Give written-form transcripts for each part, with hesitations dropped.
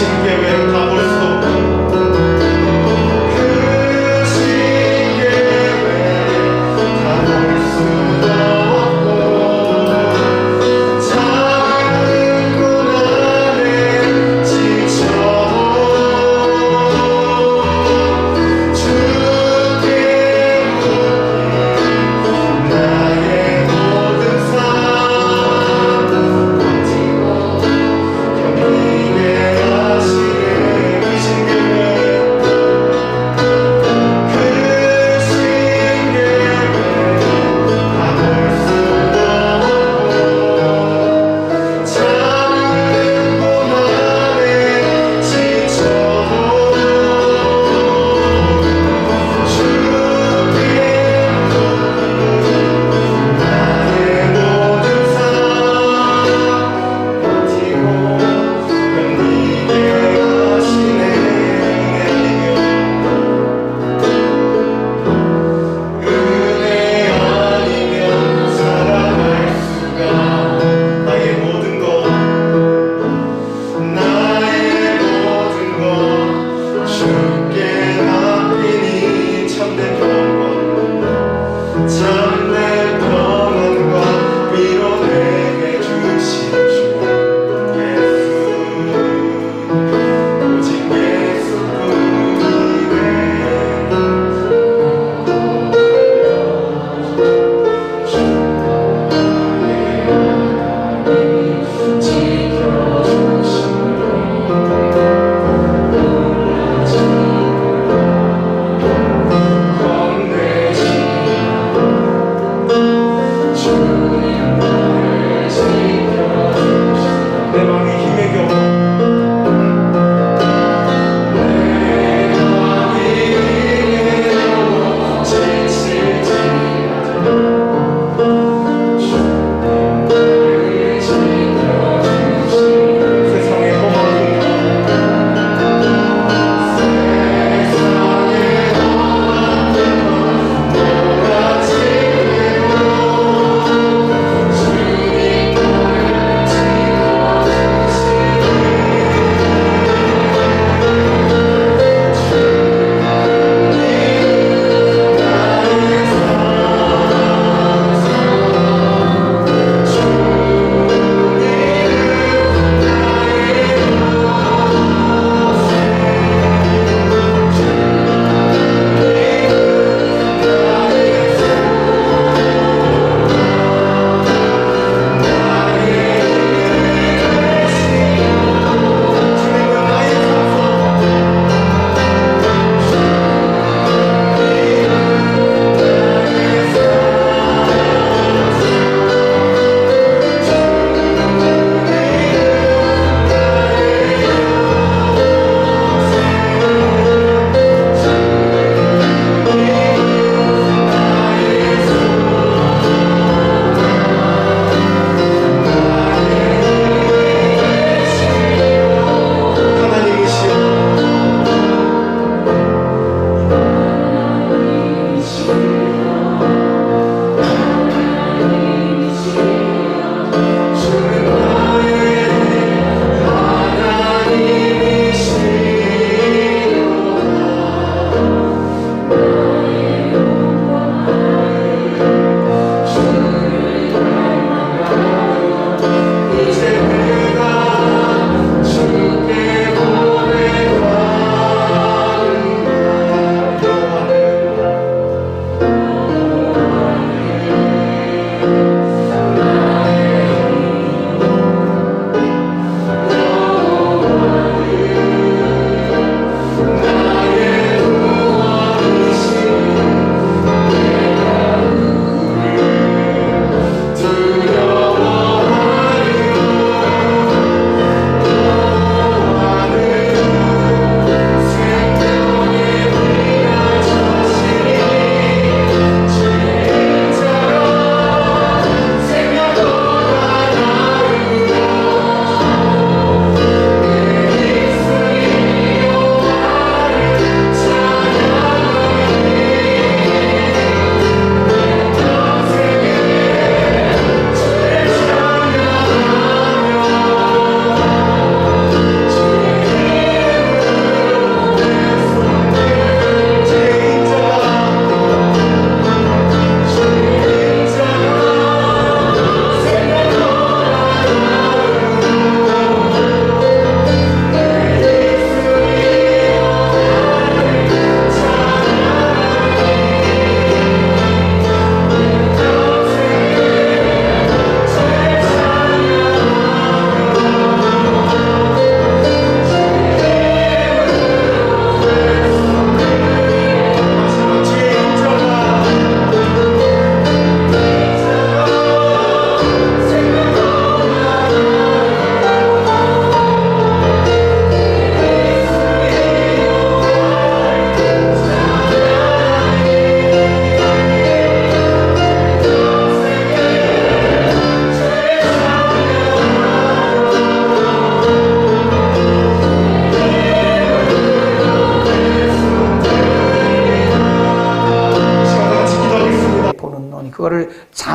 계획 다 볼 수 없고 그 신계획 다 볼 수 없고 작은 고난에 지쳐도 주께 묻기 나의 모든 삶 버티고 견디게 하시네.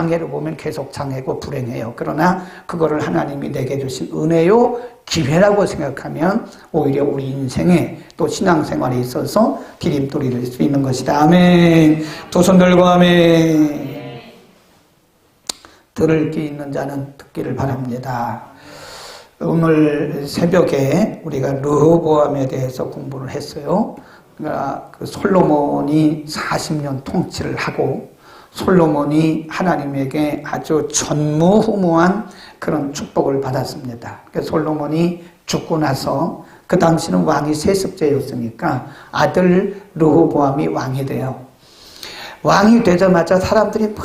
장애로 보면 계속 장애고 불행해요. 그러나 그거를 하나님이 내게 주신 은혜요 기회라고 생각하면 오히려 우리 인생에 또 신앙생활에 있어서 디딤돌이 될 수 있는 것이다. 아멘. 두 손 들고 아멘. 들을 귀 있는 자는 듣기를 바랍니다. 오늘 새벽에 우리가 르호보암에 대해서 공부를 했어요. 그러니까 그 솔로몬이 40년 통치를 하고 솔로몬이 하나님에게 아주 전무후무한 그런 축복을 받았습니다. 그러니까 솔로몬이 죽고 나서 그 당시는 왕이 세습제였으니까 아들 르호보암이 왕이 돼요. 왕이 되자마자 사람들이 막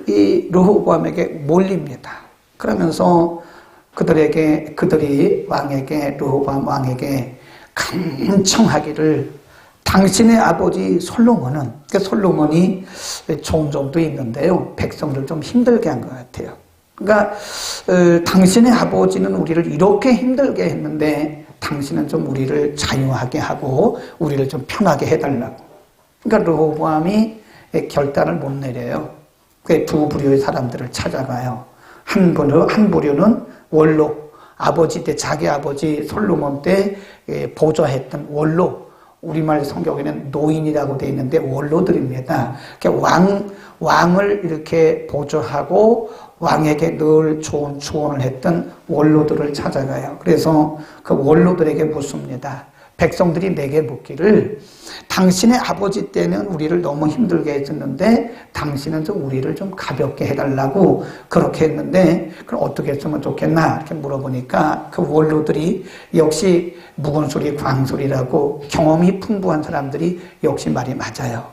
이 르호보암에게 몰립니다. 그러면서 그들이 왕에게 르호보암 왕에게 간청하기를 당신의 아버지 솔로몬은 그러니까 솔로몬이 좋은 점도 있는데요. 백성들 좀 힘들게 한 것 같아요. 그러니까 당신의 아버지는 우리를 이렇게 힘들게 했는데 당신은 좀 우리를 자유하게 하고 우리를 좀 편하게 해달라고. 그러니까 르호보암이 결단을 못 내려요. 그 두 부류의 사람들을 찾아가요. 한 부류는 원로, 아버지 때 자기 아버지 솔로몬 때 보좌했던 원로, 우리말 성경에는 노인이라고 되어 있는데 원로들입니다. 왕을 이렇게 보좌하고 왕에게 늘 좋은 조언을 했던 원로들을 찾아가요. 그래서 그 원로들에게 묻습니다. 백성들이 내게 묻기를 당신의 아버지 때는 우리를 너무 힘들게 했었는데 당신은 좀 우리를 좀 가볍게 해달라고 그렇게 했는데 그럼 어떻게 했으면 좋겠나 이렇게 물어보니까 그 원로들이 역시 묵은 소리 광소리라고 경험이 풍부한 사람들이 역시 말이 맞아요.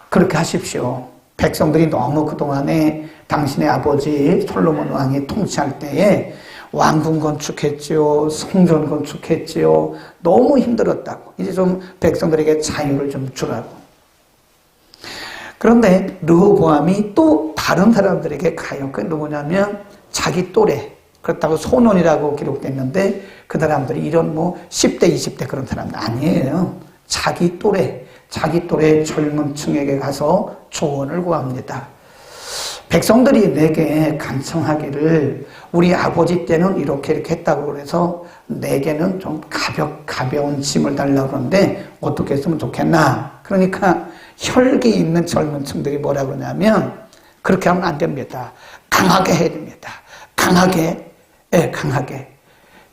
그렇게 하십시오. 백성들이 너무 그동안에 당신의 아버지 솔로몬 왕이 통치할 때에 왕궁 건축했지요. 성전 건축했지요. 너무 힘들었다고. 이제 좀 백성들에게 자유를 좀 주라고. 그런데 르호보암이 또 다른 사람들에게 가요. 그게 누구냐면 자기 또래. 그렇다고 소논이라고 기록됐는데 그 사람들이 이런 10대, 20대 그런 사람들 아니에요. 자기 또래 젊은 층에게 가서 조언을 구합니다. 백성들이 내게 간청하기를 우리 아버지 때는 이렇게 했다고 그래서 내게는 좀 가벼운 짐을 달라고 그러는데 어떻게 했으면 좋겠나. 그러니까 혈기 있는 젊은 층들이 뭐라 그러냐면 그렇게 하면 안 됩니다. 강하게 해야 됩니다. 강하게.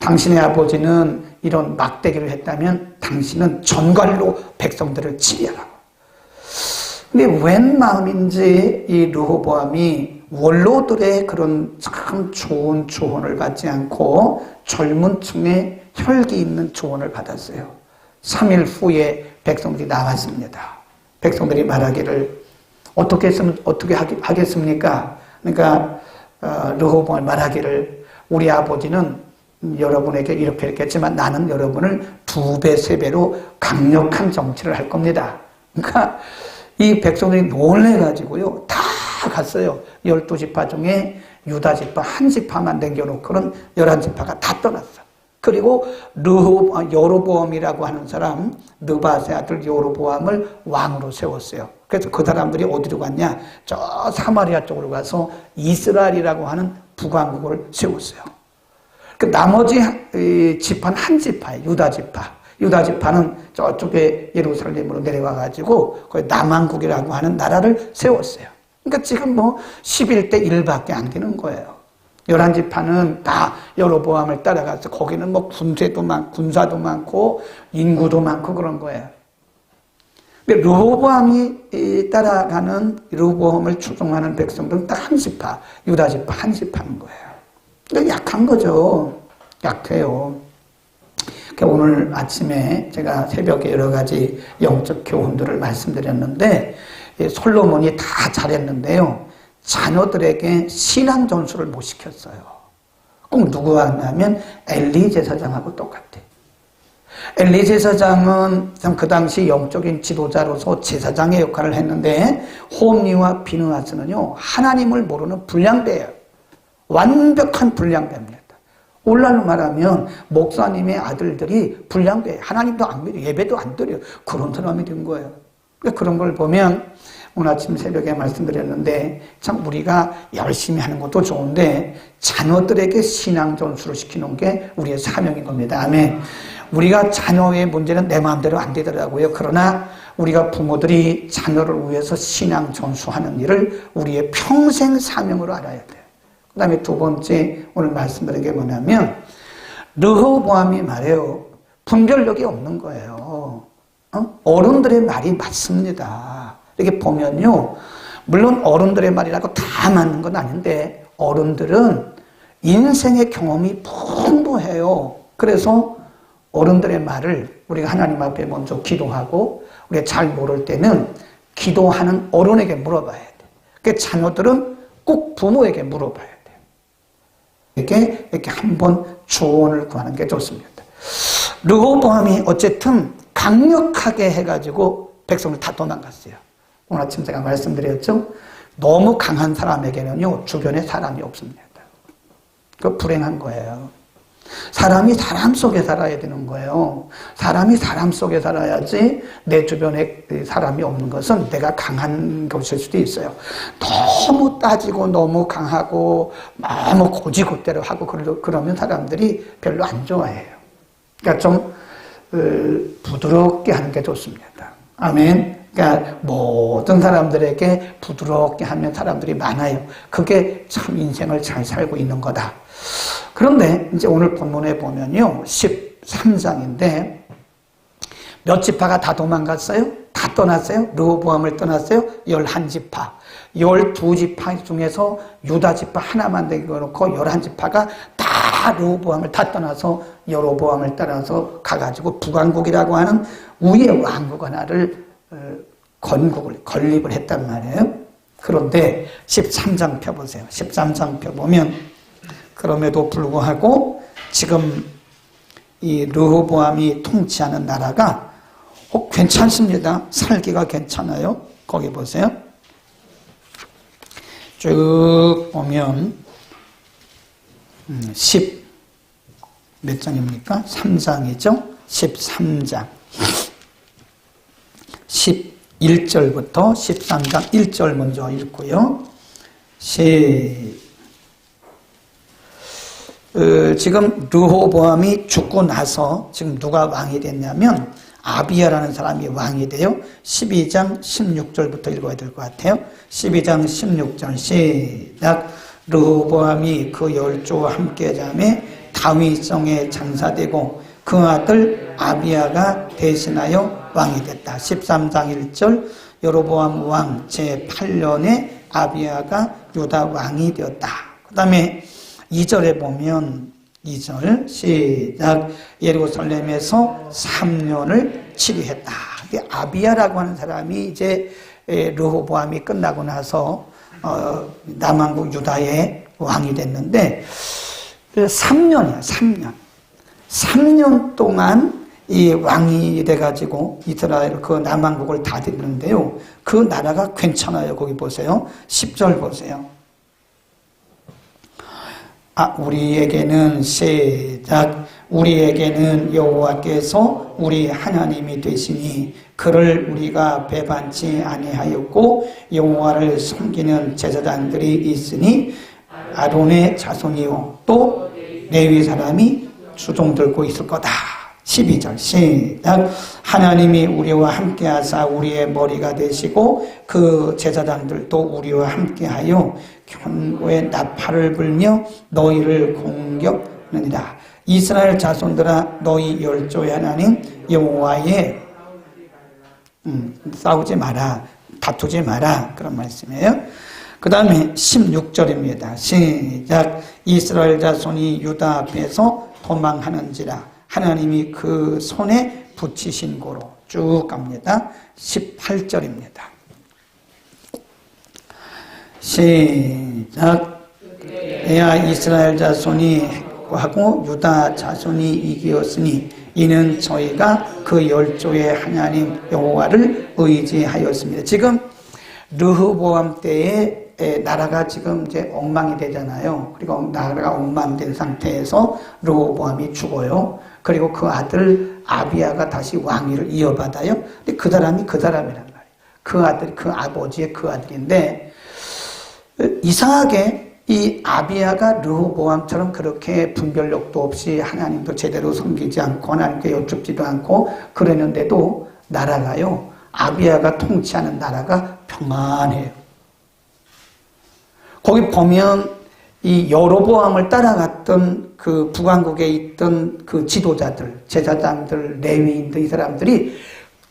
당신의 아버지는 이런 막대기를 했다면 당신은 전갈로 백성들을 치려라고. 근데 웬 마음인지 이 르호보암이 원로들의 그런 참 좋은 조언을 받지 않고 젊은 층의 혈기 있는 조언을 받았어요. 3일 후에 백성들이 나왔습니다. 백성들이 말하기를 어떻게 하겠습니까? 그러니까 르호보암이 말하기를 우리 아버지는 여러분에게 이렇게 했지만 나는 여러분을 2배, 3배로 강력한 정치를 할 겁니다. 그러니까 이 백성들이 놀래가지고요. 다 갔어요. 12지파 중에 유다지파 한 지파만 남겨놓고는 11지파가 다 떠났어. 그리고 여로보암이라고 하는 사람, 느밧의 아들 여로보암을 왕으로 세웠어요. 그래서 그 사람들이 어디로 갔냐? 저 사마리아 쪽으로 가서 이스라엘이라고 하는 북왕국을 세웠어요. 그 나머지 지파는 한 지파예요. 유다지파는 저쪽에 예루살렘으로 내려와가지고 거기 남왕국이라고 하는 나라를 세웠어요. 그러니까 지금 11대 1밖에 안 되는 거예요. 11지파는 다 여로보암을 따라가서 거기는 군사도 많고 인구도 많고 그런 거예요. 근데 르호보암이 따라가는 르호보암을 추종하는 백성들은 딱 한 지파, 유다지파 한 지파인 거예요. 그러니까 약한 거죠. 약해요. 오늘 아침에 제가 새벽에 여러 가지 영적 교훈들을 말씀드렸는데 솔로몬이 다 잘했는데요. 자녀들에게 신앙 전수를 못 시켰어요. 꼭 누구와 하냐면 엘리 제사장하고 똑같아. 엘리 제사장은 그 당시 영적인 지도자로서 제사장의 역할을 했는데 홈리와 비느하스는요 하나님을 모르는 불량배예요. 완벽한 불량배입니다. 오늘날로 말하면 목사님의 아들들이 불량배, 하나님도 안 믿어, 예배도 안 드려. 그런 사람이 된 거예요. 그런 걸 보면 오늘 아침 새벽에 말씀드렸는데 참 우리가 열심히 하는 것도 좋은데 자녀들에게 신앙 전수를 시키는 게 우리의 사명인 겁니다. 아멘. 우리가 자녀의 문제는 내 마음대로 안 되더라고요. 그러나 우리가 부모들이 자녀를 위해서 신앙 전수하는 일을 우리의 평생 사명으로 알아야 돼요. 그 다음에 두 번째 오늘 말씀드린 게 뭐냐면 르호보암이 말해요. 분별력이 없는 거예요. 어른들의 말이 맞습니다. 이렇게 보면요. 물론 어른들의 말이라고 다 맞는 건 아닌데 어른들은 인생의 경험이 풍부해요. 그래서 어른들의 말을 우리가 하나님 앞에 먼저 기도하고 우리가 잘 모를 때는 기도하는 어른에게 물어봐야 돼요. 그러니까 자녀들은 꼭 부모에게 물어봐야 돼요. 이렇게 한번 조언을 구하는 게 좋습니다. 르호보암이 어쨌든 강력하게 해가지고 백성을 다 도망갔어요. 오늘 아침 제가 말씀드렸죠. 너무 강한 사람에게는요 주변에 사람이 없습니다. 그 불행한 거예요. 사람이 사람 속에 살아야 되는 거예요. 사람이 사람 속에 살아야지 내 주변에 사람이 없는 것은 내가 강한 것일 수도 있어요. 너무 따지고 너무 강하고 너무 고지고대로 하고 그러면 사람들이 별로 안 좋아해요. 그러니까 좀 부드럽게 하는 게 좋습니다. 아멘. 그러니까 모든 사람들에게 부드럽게 하면 사람들이 많아요. 그게 참 인생을 잘 살고 있는 거다. 그런데 이제 오늘 본문에 보면요. 13장인데 몇 지파가 다 도망갔어요? 다 떠났어요? 르호보암을 떠났어요? 11지파. 12지파 중에서 유다 지파 하나만 내려놓고 11지파가 다 르호보암을 다 떠나서 여로보암을 따라서 가가지고 북왕국이라고 하는 우의 왕국 하나를 건립을 했단 말이에요. 그런데 13장 펴보세요. 13장 펴보면 그럼에도 불구하고 지금 이 르호보암이 통치하는 나라가 괜찮습니다. 살기가 괜찮아요. 거기 보세요. 쭉 보면 몇 장입니까? 3장이죠. 13장 11절부터 13장 1절 먼저 읽고요. 지금 르호보암이 죽고 나서 지금 누가 왕이 됐냐면 아비야라는 사람이 왕이 돼요. 12장 16절부터 읽어야 될 것 같아요. 12장 16절 시작. 르호보암이 그 열조와 함께 자매 다윗성에 장사되고 그 아들 아비야가 대신하여 왕이 됐다. 13장 1절 여로보암 왕 제8년에 아비야가 유다 왕이 되었다. 그 다음에 2절에 보면 2절 시작. 예루살렘에서 3년을 치리했다. 아비야라고 하는 사람이 이제 르호보암이 끝나고 나서 남왕국 유다의 왕이 됐는데 3년이야. 3년 동안 이 왕이 돼가지고 이스라엘 그 남왕국을 다스리는데요. 그 나라가 괜찮아요. 거기 보세요. 10절 보세요. 우리에게는 시작. 우리에게는 여호와께서 우리 하나님이 되시니 그를 우리가 배반치 아니하였고 여호와를 섬기는 제사장들이 있으니 아론의 자손이요 또 레위 사람이 주종 들고 있을 거다. 12절 시작. 하나님이 우리와 함께하사 우리의 머리가 되시고 그 제사장들도 우리와 함께하여 견고의 나팔을 불며 너희를 공격하느니라. 이스라엘 자손들아 너희 열조의 하나님 여호와의 싸우지 마라, 다투지 마라, 그런 말씀이에요. 그 다음에 16절입니다. 시작. 이스라엘 자손이 유다 앞에서 도망하는지라 하나님이 그 손에 붙이신 고로 쭉 갑니다. 18절입니다. 시작. 에야 이스라엘 자손이 하고 유다 자손이 이기었으니 이는 저희가 그 열조의 하나님 여호와를 의지하였습니다. 지금 르호보암 때에 나라가 지금 이제 엉망이 되잖아요. 그리고 나라가 엉망된 상태에서 르호보암이 죽어요. 그리고 그 아들 아비야가 다시 왕위를 이어받아요. 근데 그 사람이 그 사람이란 말이에요. 그 아들, 그 아버지의 그 아들인데, 이상하게 이 아비야가 르호보암처럼 그렇게 분별력도 없이 하나님도 제대로 섬기지 않고 하나님께 여쭙지도 않고 그러는데도 나라가요, 아비야가 통치하는 나라가 평안해요. 거기 보면 이 여로보암을 따라갔던 그 북왕국에 있던 그 지도자들, 제사장들, 레위인들, 이 사람들이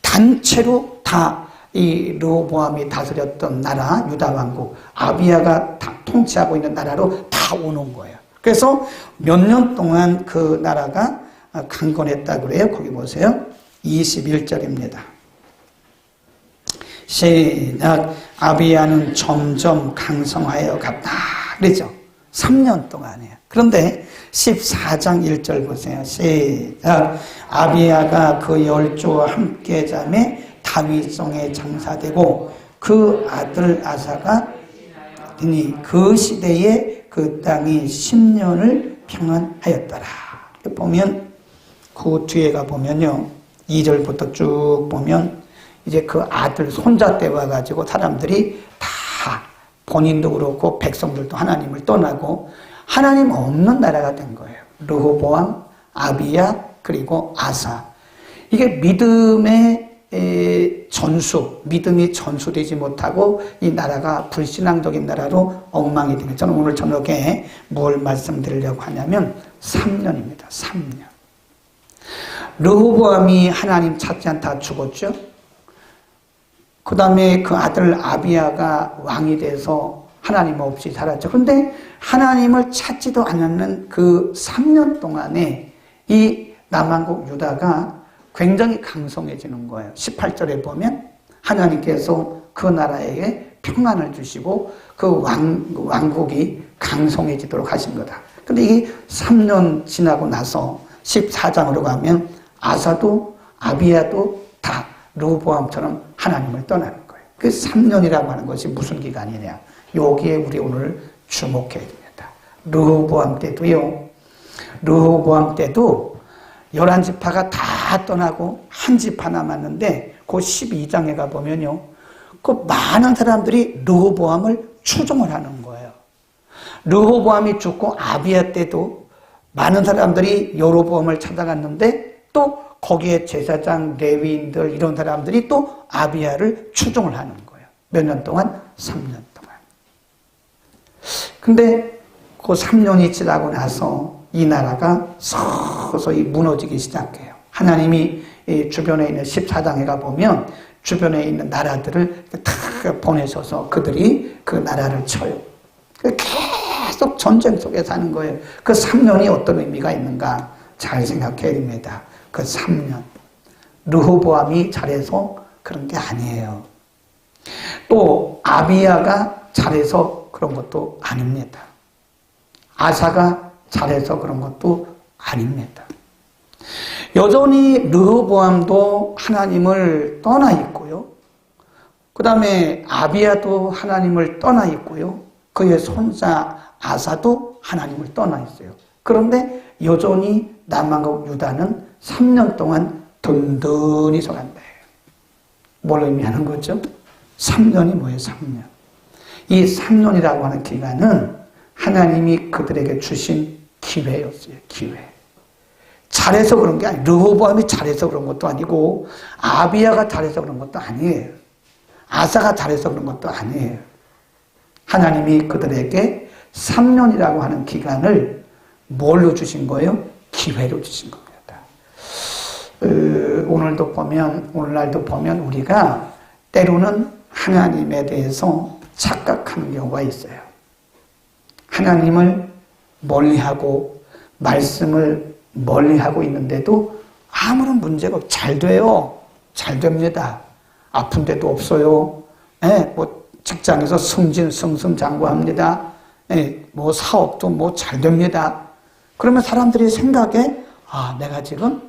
단체로 다 이 르호보암이 다스렸던 나라, 유다 왕국, 아비야가 통치하고 있는 나라로 다 오는 거예요. 그래서 몇 년 동안 그 나라가 강건했다고 그래요. 거기 보세요. 21절입니다. 시작. 아비야는 점점 강성하여 갔다. 그러죠. 3년 동안이에요. 그런데 14장 1절 보세요. 시작. 아비야가 그 10조와 함께 잠에 다윗성에 장사되고 그 아들 아사가 그 시대에 그 땅이 10년을 평안하였더라. 보면 그 뒤에 가보면요, 2절부터 쭉 보면 이제 그 아들 손자 때 와가지고 사람들이 다 본인도 그렇고 백성들도 하나님을 떠나고 하나님 없는 나라가 된 거예요. 르호보암, 아비야, 그리고 아사. 이게 믿음의 전수, 믿음이 전수되지 못하고 이 나라가 불신앙적인 나라로 엉망이 되는, 저는 오늘 저녁에 뭘 말씀드리려고 하냐면 3년입니다. 3년. 르호보암이 하나님 찾지 않다 죽었죠. 그 다음에 그 아들 아비야가 왕이 돼서 하나님 없이 살았죠. 그런데 하나님을 찾지도 않는 그 3년 동안에 이 남왕국 유다가 굉장히 강성해지는 거예요. 18절에 보면 하나님께서 그 나라에게 평안을 주시고 그 왕국이 강성해지도록 하신 거다. 근데 이게 3년 지나고 나서 14장으로 가면 아사도 아비야도 다 르호보암처럼 하나님을 떠나는 거예요. 그 3년이라고 하는 것이 무슨 기간이냐? 여기에 우리 오늘 주목해야 됩니다. 르호보암 때도요. 르호보암 때도 11지파가 다 떠나고 한 지파 남았는데 그 12장에 가보면요. 그 많은 사람들이 르호보암을 추종을 하는 거예요. 르호보암이 죽고 아비야 때도 많은 사람들이 여로보암을 찾아갔는데 또 거기에 제사장, 레위인들 이런 사람들이 또 아비야를 추종을 하는 거예요. 몇 년 동안? 3년 동안. 근데 그 3년이 지나고 나서 이 나라가 서서히 무너지기 시작해요. 하나님이 주변에 있는 14장에 가보면 주변에 있는 나라들을 다 보내셔서 그들이 그 나라를 쳐요. 계속 전쟁 속에 사는 거예요. 그 3년이 어떤 의미가 있는가 잘 생각해야 됩니다. 그 3년. 르호보암이 잘해서 그런 게 아니에요. 또 아비야가 잘해서 그런 것도 아닙니다. 아사가 잘해서 그런 것도 아닙니다. 여전히 르호보암도 하나님을 떠나 있고요. 그 다음에 아비야도 하나님을 떠나 있고요. 그의 손자 아사도 하나님을 떠나 있어요. 그런데 여전히 남왕국 유다는 3년 동안 든든히 서간다. 뭘 의미하는 거죠? 3년이 뭐예요? 3년. 이 3년이라고 하는 기간은 하나님이 그들에게 주신 기회였어요. 기회. 잘해서 그런 게 아니에요. 르호보암이 잘해서 그런 것도 아니고 아비야가 잘해서 그런 것도 아니에요. 아사가 잘해서 그런 것도 아니에요. 하나님이 그들에게 3년이라고 하는 기간을 뭘로 주신 거예요? 기회로 주신 겁니다. 오늘날도 보면 우리가 때로는 하나님에 대해서 착각하는 경우가 있어요. 하나님을 멀리하고 말씀을 멀리하고 있는데도 아무런 문제가 없고 잘 돼요. 잘 됩니다. 아픈 데도 없어요. 뭐 직장에서 승승장구합니다. 뭐 사업도 뭐 잘 됩니다. 그러면 사람들이 생각에 내가 지금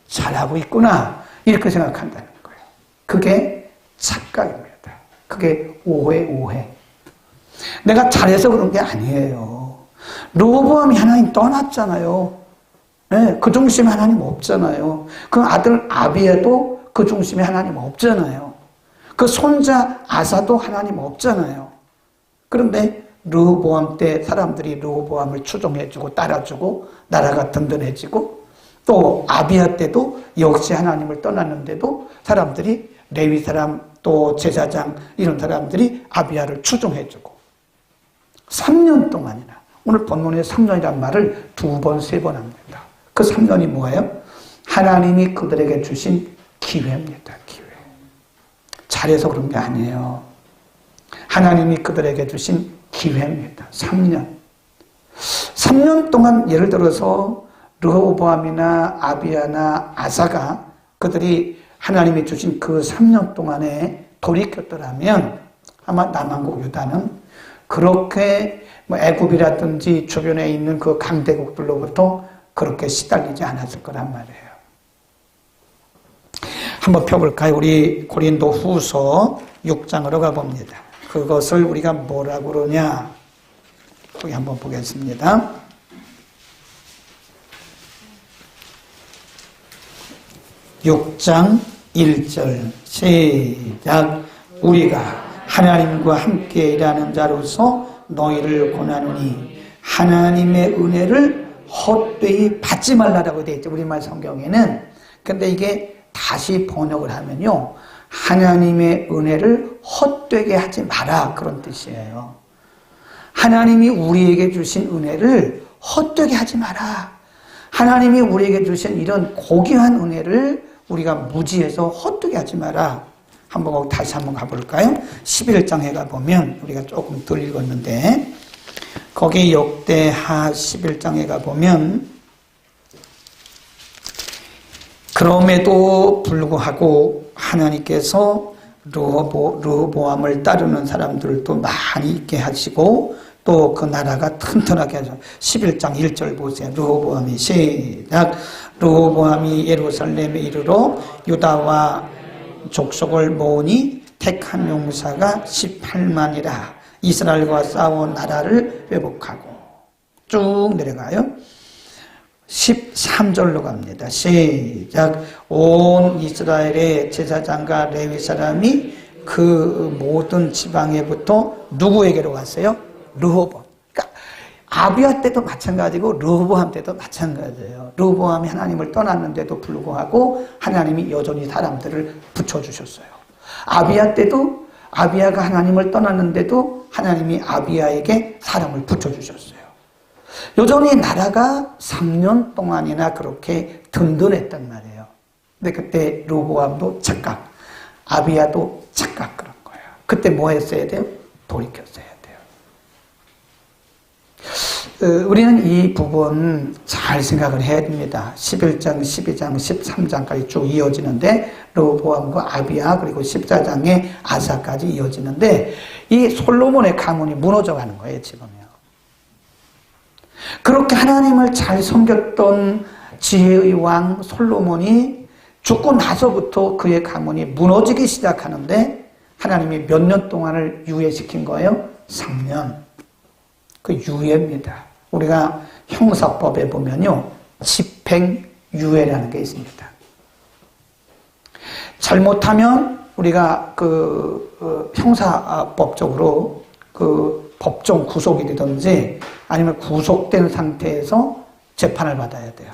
잘하고 있구나 이렇게 생각한다는 거예요. 그게 착각입니다. 그게 오해. 내가 잘해서 그런 게 아니에요. 르호보암이 하나님 떠났잖아요. 그 중심에 하나님 없잖아요. 그 아들 아비야도 그 중심에 하나님 없잖아요. 그 손자 아사도 하나님 없잖아요. 그런데 르호보암 때 사람들이 르호보암을 추종해주고 따라주고 나라가 든든해지고, 또 아비야 때도 역시 하나님을 떠났는데도 사람들이 레위 사람 또 제사장 이런 사람들이 아비야를 추종해주고 3년 동안이나, 오늘 본문에 3년이란 말을 2번, 3번 합니다. 그 3년이 뭐예요? 하나님이 그들에게 주신 기회입니다. 기회. 잘해서 그런 게 아니에요. 하나님이 그들에게 주신 기회입니다. 3년. 3년 동안 예를 들어서 르호보암이나 아비야나 아사가 그들이 하나님이 주신 그 3년 동안에 돌이켰더라면 아마 남한국 유다는 그렇게 애굽이라든지 주변에 있는 그 강대국들로부터 그렇게 시달리지 않았을 거란 말이에요. 한번 펴볼까요? 우리 고린도 후서 6장으로 가봅니다. 그것을 우리가 뭐라고 그러냐? 거기 한번 보겠습니다. (6장 1절) 시작. 우리가 하나님과 함께 일하는 자로서 너희를 권하노니 하나님의 은혜를 헛되이 받지 말라라고 되어 있죠. 우리말 성경에는. 근데 이게 다시 번역을 하면요, 하나님의 은혜를 헛되게 하지 마라, 그런 뜻이에요. 하나님이 우리에게 주신 은혜를 헛되게 하지 마라. 하나님이 우리에게 주신 이런 고귀한 은혜를 우리가 무지해서 헛되게 하지 마라. 한번 다시 한번 가볼까요? 11장에 가보면, 우리가 조금 덜 읽었는데 거기 역대하 11장에 가보면, 그럼에도 불구하고 하나님께서 르호보암을 따르는 사람들도 많이 있게 하시고 또 그 나라가 튼튼하게 하셔서 11장 1절 보세요. 르호보암이 시작. 르호보암이 예루살렘에 이르러 유다와 족속을 모으니 택한 용사가 18만이라 이스라엘과 싸운 나라를 회복하고, 쭉 내려가요. 13절로 갑니다. 시작. 온 이스라엘의 제사장과 레위 사람이 그 모든 지방에부터 누구에게로 갔어요? 르호보암. 그러니까 아비야 때도 마찬가지고 르호보암 때도 마찬가지예요. 르호보암이 하나님을 떠났는데도 불구하고 하나님이 여전히 사람들을 붙여주셨어요. 아비야 때도 아비야가 하나님을 떠났는데도 하나님이 아비야에게 사람을 붙여주셨어요. 여전히 나라가 3년 동안이나 그렇게 든든했단 말이에요. 근데 그때 르호보암도 착각, 아비야도 착각, 그런 거예요. 그때 뭐 했어야 돼요? 돌이켰어야 돼요. 우리는 이 부분 잘 생각을 해야 됩니다. 11장, 12장, 13장까지 쭉 이어지는데, 르호보암과 아비야 그리고 14장에 아사까지 이어지는데, 이 솔로몬의 가문이 무너져가는 거예요, 지금요. 그렇게 하나님을 잘 섬겼던 지혜의 왕 솔로몬이 죽고 나서부터 그의 가문이 무너지기 시작하는데, 하나님이 몇 년 동안을 유예시킨 거예요? 3년. 그 유예입니다. 우리가 형사법에 보면요, 집행유예라는 게 있습니다. 잘못하면 우리가 형사법적으로 법정 구속이 되든지 아니면 구속된 상태에서 재판을 받아야 돼요.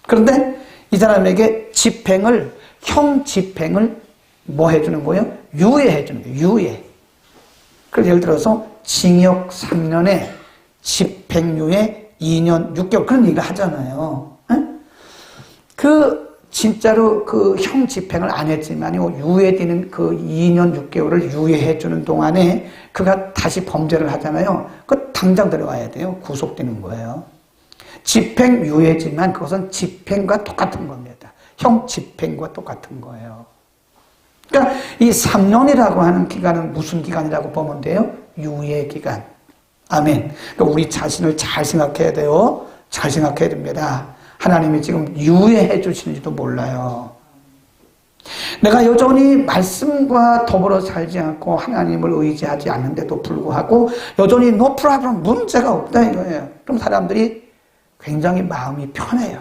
그런데 이 사람에게 형 집행을 뭐 해주는 거예요? 유예해 주는 거예요. 유예. 그래서 예를 들어서 징역 3년에 집행유예 2년 6개월 그런 얘기를 하잖아요. 진짜로 형 집행을 안 했지만요, 유예되는 그 2년 6개월을 유예해 주는 동안에 그가 다시 범죄를 하잖아요. 그 당장 들어가야 돼요. 구속되는 거예요. 집행유예지만 그것은 집행과 똑같은 겁니다. 형 집행과 똑같은 거예요. 그러니까 이 3년이라고 하는 기간은 무슨 기간이라고 보면 돼요? 유예 기간. 아멘. 그러니까 우리 자신을 잘 생각해야 돼요. 잘 생각해야 됩니다. 하나님이 지금 유예해 주시는지도 몰라요. 내가 여전히 말씀과 더불어 살지 않고 하나님을 의지하지 않는데도 불구하고 여전히 no problem, 문제가 없다 이거예요. 그럼 사람들이 굉장히 마음이 편해요.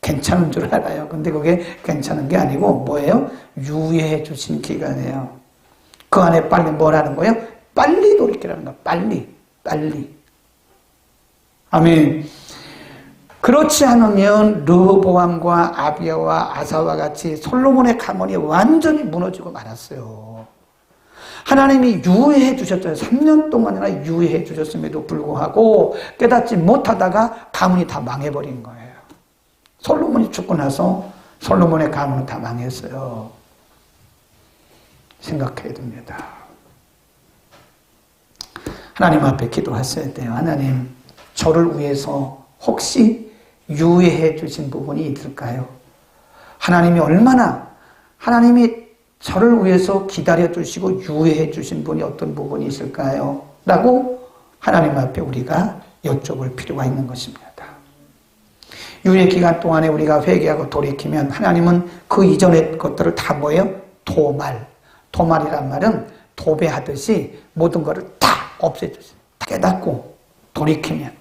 괜찮은 줄 알아요. 근데 그게 괜찮은 게 아니고 뭐예요? 유예해 주신 기간이에요. 그 안에 빨리 뭘 하는 거예요? 빨리 돌이키라는 거예요. 빨리. 아멘. 그렇지 않으면 르호보암과 아비야와 아사와 같이 솔로몬의 가문이 완전히 무너지고 말았어요. 하나님이 유예해 주셨잖아요. 3년 동안이나 유예해 주셨음에도 불구하고 깨닫지 못하다가 가문이 다 망해버린 거예요. 솔로몬이 죽고 나서 솔로몬의 가문은 다 망했어요. 생각해야 됩니다. 하나님 앞에 기도하셔야 돼요. 하나님, 저를 위해서 혹시 유예해 주신 부분이 있을까요? 하나님이 얼마나, 하나님이 저를 위해서 기다려 주시고 유예해 주신 분이 어떤 부분이 있을까요? 라고 하나님 앞에 우리가 여쭤볼 필요가 있는 것입니다. 유예 기간 동안에 우리가 회개하고 돌이키면 하나님은 그 이전의 것들을 다 뭐예요? 도말이란 말은 도배하듯이 모든 것을 다 없애주세요. 깨닫고 돌이키면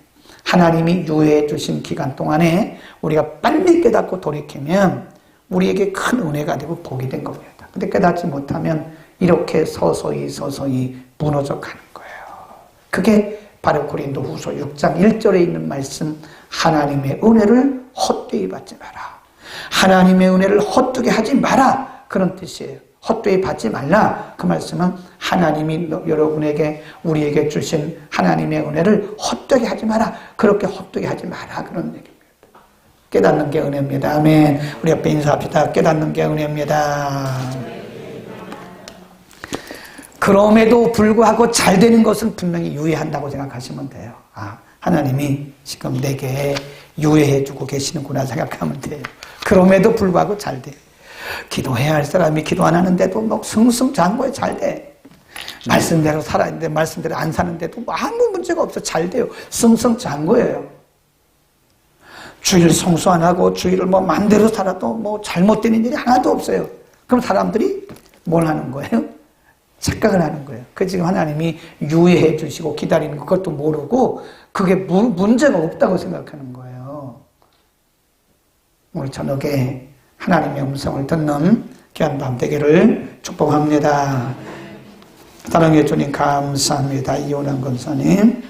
하나님이 유예해 주신 기간 동안에 우리가 빨리 깨닫고 돌이키면 우리에게 큰 은혜가 되고 복이 된 겁니다. 근데 깨닫지 못하면 이렇게 서서히 무너져 가는 거예요. 그게 바로 고린도 후서 6장 1절에 있는 말씀, 하나님의 은혜를 헛되이 받지 마라. 하나님의 은혜를 헛되게 하지 마라. 그런 뜻이에요. 헛되이 받지 말라. 그 말씀은 하나님이 여러분에게, 우리에게 주신 하나님의 은혜를 헛되게 하지 마라. 그렇게 헛되게 하지 마라. 그런 얘기입니다. 깨닫는 게 은혜입니다. 아멘. 우리 옆에 인사합시다. 깨닫는 게 은혜입니다. 그럼에도 불구하고 잘 되는 것은 분명히 유예한다고 생각하시면 돼요. 아, 하나님이 지금 내게 유예해 주고 계시는구나 생각하면 돼요. 그럼에도 불구하고 잘 돼. 기도해야 할 사람이 기도 안 하는데도 뭐 승승장구해 잘 돼. 말씀대로 살아야 되는데 말씀대로 안 사는데도 뭐 아무 문제가 없어. 잘 돼요. 승승장구예요. 주일 성수 안 하고 주일을 뭐 맘대로 살아도 뭐 잘못되는 일이 하나도 없어요. 그럼 사람들이 뭘 하는 거예요? 착각을 하는 거예요. 그 지금 하나님이 유예해 주시고 기다리는 그것도 모르고 그게 문제가 없다고 생각하는 거예요. 오늘 저녁에 하나님의 음성을 듣는 귀한 밤 되기를 축복합니다. 사랑해 주님 감사합니다. 이호남 권사님,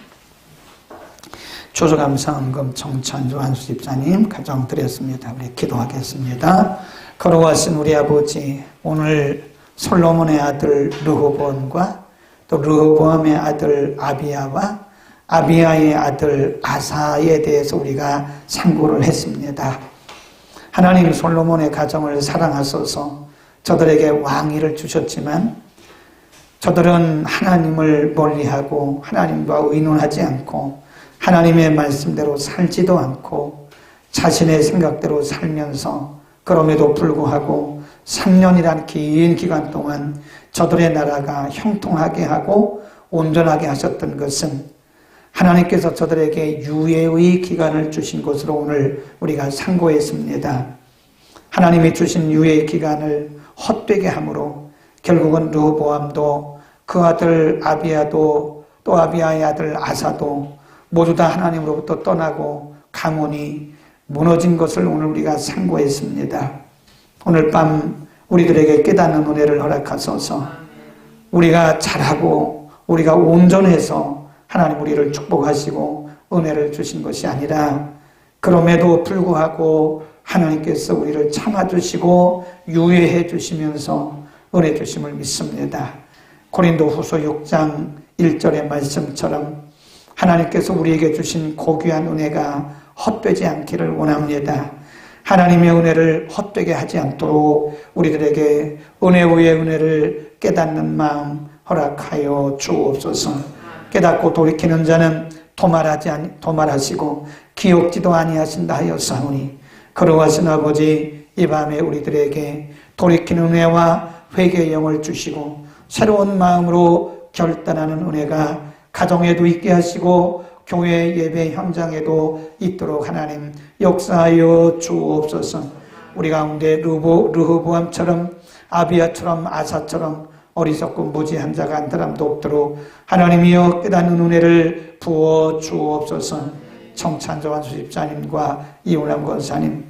조소감사헌금 정찬주 한수 집사님 가정 드렸습니다. 우리 기도하겠습니다. 거룩하신 우리 아버지, 오늘 솔로몬의 아들 르호보암과 또 르호보암의 아들 아비야와 아비야의 아들 아사에 대해서 우리가 상고를 했습니다. 하나님, 솔로몬의 가정을 사랑하셔서 저들에게 왕위를 주셨지만 저들은 하나님을 멀리하고 하나님과 의논하지 않고 하나님의 말씀대로 살지도 않고 자신의 생각대로 살면서 그럼에도 불구하고 3년이란 긴 기간 동안 저들의 나라가 형통하게 하고 온전하게 하셨던 것은 하나님께서 저들에게 유예의 기간을 주신 것으로 오늘 우리가 상고했습니다. 하나님이 주신 유예의 기간을 헛되게 함으로 결국은 르호보암도 그 아들 아비야도 또 아비야의 아들 아사도 모두 다 하나님으로부터 떠나고 가문이 무너진 것을 오늘 우리가 상고했습니다. 오늘 밤 우리들에게 깨닫는 은혜를 허락하소서. 우리가 잘하고 우리가 온전해서 하나님 우리를 축복하시고 은혜를 주신 것이 아니라 그럼에도 불구하고 하나님께서 우리를 참아주시고 유예해 주시면서 은혜 주심을 믿습니다. 고린도 후서 6장 1절의 말씀처럼 하나님께서 우리에게 주신 고귀한 은혜가 헛되지 않기를 원합니다. 하나님의 은혜를 헛되게 하지 않도록 우리들에게 은혜 위에 은혜를 깨닫는 마음 허락하여 주옵소서. 깨닫고 돌이키는 자는 도말하시고 기억지도 아니하신다 하였사오니 거룩하신 아버지, 이 밤에 우리들에게 돌이키는 은혜와 회개의 영을 주시고 새로운 마음으로 결단하는 은혜가 가정에도 있게 하시고 교회 예배 현장에도 있도록 하나님 역사하여 주옵소서. 우리 가운데 르호보암처럼 아비야처럼 아사처럼 어리석고 무지한 자가 한 사람도 없도록 하나님이여 깨닫는 은혜를 부어 주옵소서. 청찬조 한수 집사님과 이훈남 권사님,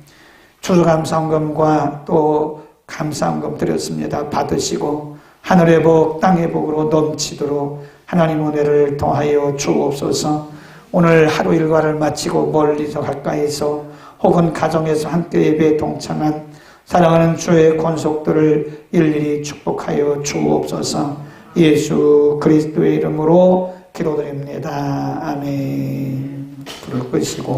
추수감사헌금과 또 감사헌금 드렸습니다. 받으시고 하늘의 복 땅의 복으로 넘치도록 하나님 은혜를 더하여 주옵소서. 오늘 하루 일과를 마치고 멀리서 가까이서 혹은 가정에서 함께 예배에 동참한 사랑하는 주의 권속들을 일일이 축복하여 주옵소서. 예수 그리스도의 이름으로 기도드립니다. 아멘. 불을 끄시고